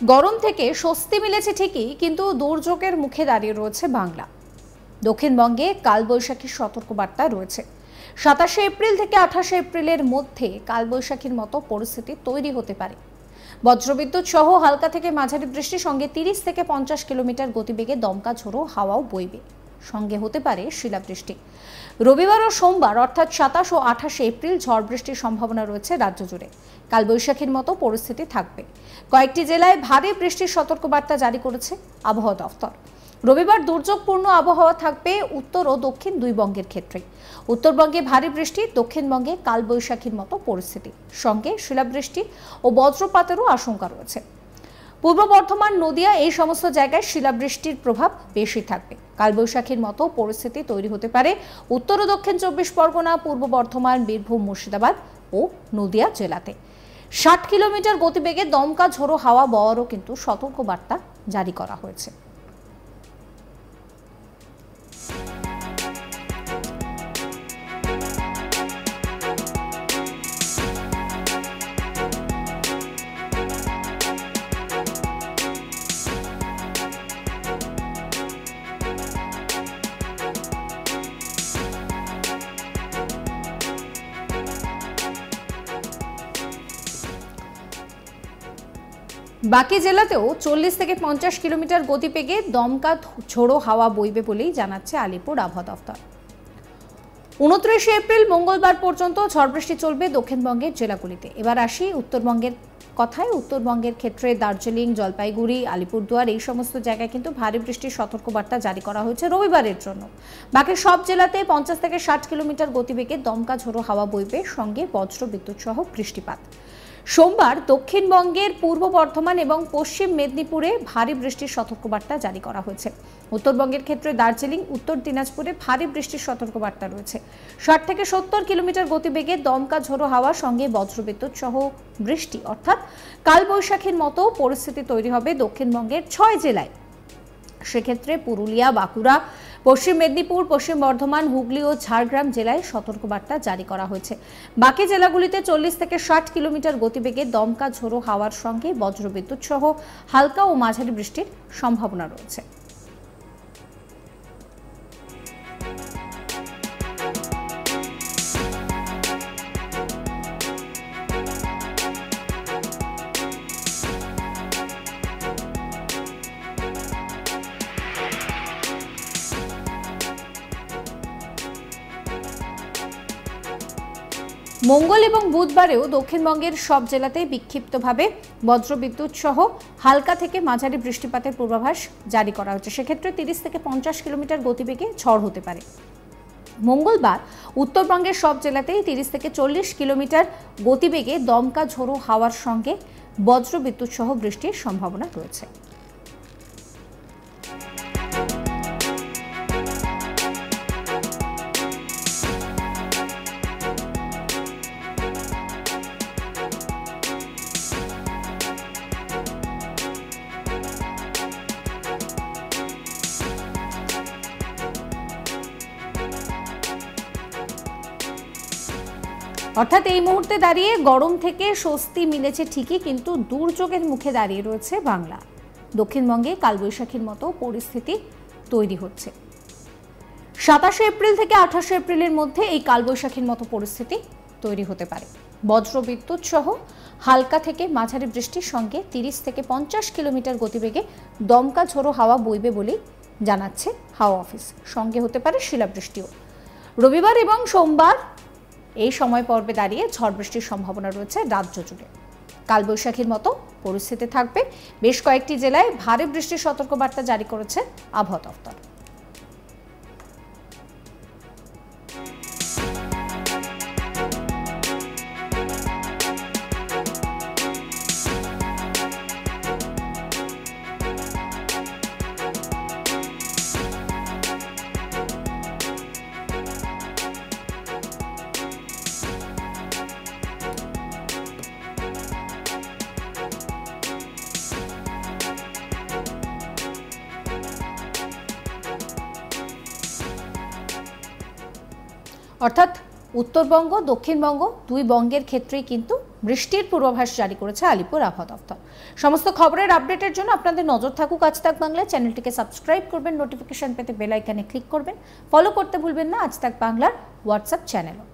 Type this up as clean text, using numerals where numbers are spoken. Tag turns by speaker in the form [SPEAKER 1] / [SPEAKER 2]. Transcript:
[SPEAKER 1] গরম থেকে স্বস্তি মিলেছে ঠিকই, কিন্তু দুর্যোগের মুখে দাঁড়িয়ে রয়েছে বাংলা। দক্ষিণবঙ্গে কালবৈশাখীর সতর্কবার্তা রয়েছে। 27 এপ্রিল থেকে 28 এপ্রিলের মধ্যে কালবৈশাখীর মতো পরিস্থিতি তৈরি হতে পারে। বজ্রবিদ্যুৎ সহ হালকা থেকে মাঝারি বৃষ্টির সঙ্গে 30 থেকে 50 কিলোমিটার গতিবেগে দমকা ঝোড়ো হাওয়াও বইবে, সঙ্গে হতে পারে শিলাবৃষ্টি। রবিবার ও সোমবার অর্থাৎ 27 ও 28 এপ্রিল ঝড় বৃষ্টির সম্ভাবনা রয়েছে রাজ্য জুড়ে। কালবৈশাখীর মতো পরিস্থিতি থাকবে। কয়েকটি জেলায় ভারী বৃষ্টির সতর্কবার্তা জারি করেছে আবহাওয়া দফতর। রবিবার দুর্যোগপূর্ণ আবহাওয়া থাকবে উত্তর ও দক্ষিণ দুই বঙ্গের ক্ষেত্রে। উত্তরবঙ্গে ভারী বৃষ্টি, দক্ষিণবঙ্গে কালবৈশাখীর মতো পরিস্থিতি, সঙ্গে শিলাবৃষ্টি ও বজ্রপাতেরও আশঙ্কা রয়েছে। পূর্ব বর্ধমান, নদিয়া এই সমস্ত জায়গায় শিলাবৃষ্টির প্রভাব বেশি থাকবে। কালবৈশাখীর মতো পরিস্থিতি তৈরি হতে পারে উত্তর ও দক্ষিণ 24 পরগনা, পূর্ব বর্ধমান, বীরভূম, মুর্শিদাবাদ ও নদিয়া জেলাতে। 60 কিলোমিটার গতিবেগে দমকা ঝোড়ো হাওয়া বওয়ারও কিন্তু সতর্কবার্তা জারি করা হয়েছে। বাকি জেলাতেও 40 থেকে 50 কিলোমিটার গতিবেগে দমকা ঝোড়ো হাওয়া বইবে বলেই জানাচ্ছে আলিপুর আবহাওয়া দফতর। 29 এপ্রিল মঙ্গলবার পর্যন্ত ঝড় বৃষ্টি চলবে দক্ষিণবঙ্গের জেলাগুলিতে। এবার আসি উত্তরবঙ্গের কথায়। উত্তরবঙ্গের ক্ষেত্রে দার্জিলিং, জলপাইগুড়ি, আলিপুরদুয়ার এই সমস্ত জায়গায় কিন্তু ভারী বৃষ্টির সতর্কবার্তা জারি করা হয়েছে রবিবারের জন্য। বাকি সব জেলাতে 50 থেকে 60 কিলোমিটার গতিবেগে দমকা ঝোড়ো হাওয়া বইবে, সঙ্গে বজ্র বিদ্যুৎ সহ বৃষ্টিপাত। সোমবার দক্ষিণবঙ্গের পূর্ব বর্ধমান এবং পশ্চিম মেদিনীপুরে ভারী বৃষ্টির সতর্কবার্তা জারি করা হয়েছে। উত্তরবঙ্গের ক্ষেত্রে দার্জিলিং, উত্তর দিনাজপুরে ভারী বৃষ্টির সতর্কবার্তা রয়েছে। 60 থেকে 70 কিলোমিটার গতিবেগে দমকা ঝোড়ো হাওয়া, সঙ্গে বজ্রবিদ্যুৎ সহ বৃষ্টি, অর্থাৎ কালবৈশাখীর মতো পরিস্থিতি তৈরি হবে দক্ষিণবঙ্গের 6 জেলায়। সেক্ষেত্রে পুরুলিয়া, বাঁকুড়া, পশ্চিম মেদিনীপুর, পশ্চিম বর্ধমান, হুগলি ও ঝাড়গ্রাম জেলায় সতর্কবার্তা জারি করা হয়েছে। বাকি জেলাগুলিতে 40 থেকে 60 কিলোমিটার গতিবেগে দমকা ঝোড়ো হাওয়ার সঙ্গে বজ্রবিদ্যুৎ সহ হালকা ও মাঝারি বৃষ্টির সম্ভাবনা রয়েছে। মঙ্গল এবং বুধবারেও দক্ষিণবঙ্গের সব জেলাতেই বিক্ষিপ্তভাবে বজ্রবিদ্যুৎ সহ হালকা থেকে মাঝারি বৃষ্টিপাতের পূর্বাভাস জারি করা হচ্ছে। সেক্ষেত্রে 30 থেকে 50 কিলোমিটার গতিবেগে ঝড় হতে পারে। মঙ্গলবার উত্তরবঙ্গের সব জেলাতেই 30 থেকে 40 কিলোমিটার গতিবেগে দমকা ঝোড়ো হাওয়ার সঙ্গে বজ্রবিদ্যুৎ সহ বৃষ্টির সম্ভাবনা রয়েছে। অর্থাৎ এই মুহূর্তে দাঁড়িয়ে গরম থেকে স্বস্তি মিলেছে ঠিকই, কিন্তু দুর্যোগের মুখে দাঁড়িয়ে রয়েছে বাংলা। দক্ষিণবঙ্গে কালবৈশাখীর মতো পরিস্থিতি তৈরি হচ্ছে। 27 এপ্রিল থেকে 28 এপ্রিলের মধ্যে এই কালবৈশাখীর মতো পরিস্থিতি তৈরি হতে পারে। বজ্রবিদ্যুৎ সহ হালকা থেকে মাঝারি বৃষ্টির সঙ্গে 30 থেকে 50 কিলোমিটার গতিবেগে দমকা ঝোড়ো হাওয়া বইবে বলেই জানাচ্ছে হাওয়া অফিস, সঙ্গে হতে পারে শিলাবৃষ্টিও। রবিবার এবং সোমবার এই সময় পর্বে দাঁড়িয়ে ঝড় বৃষ্টির সম্ভাবনা রয়েছে রাজ্য জুড়ে। কালবৈশাখীর মতো পরিস্থিতি থাকবে। বেশ কয়েকটি জেলায় ভারী বৃষ্টির সতর্কবার্তা জারি করেছে আবহাওয়া দফতর। অর্থাৎ উত্তরবঙ্গ, দক্ষিণবঙ্গ দুই বঙ্গের ক্ষেত্রেই কিন্তু বৃষ্টির পূর্বাভাস জারি করেছে আলিপুর আবহাওয়া দফতর। সমস্ত খবরের আপডেটের জন্য আপনাদের নজর থাকুক আজ তাক বাংলা। চ্যানেলটিকে সাবস্ক্রাইব করবেন, নোটিফিকেশন পেতে বেল আইকনে ক্লিক করবেন, ফলো করতে ভুলবেন না আজ তাক বাংলার হোয়াটসঅ্যাপ চ্যানেলও।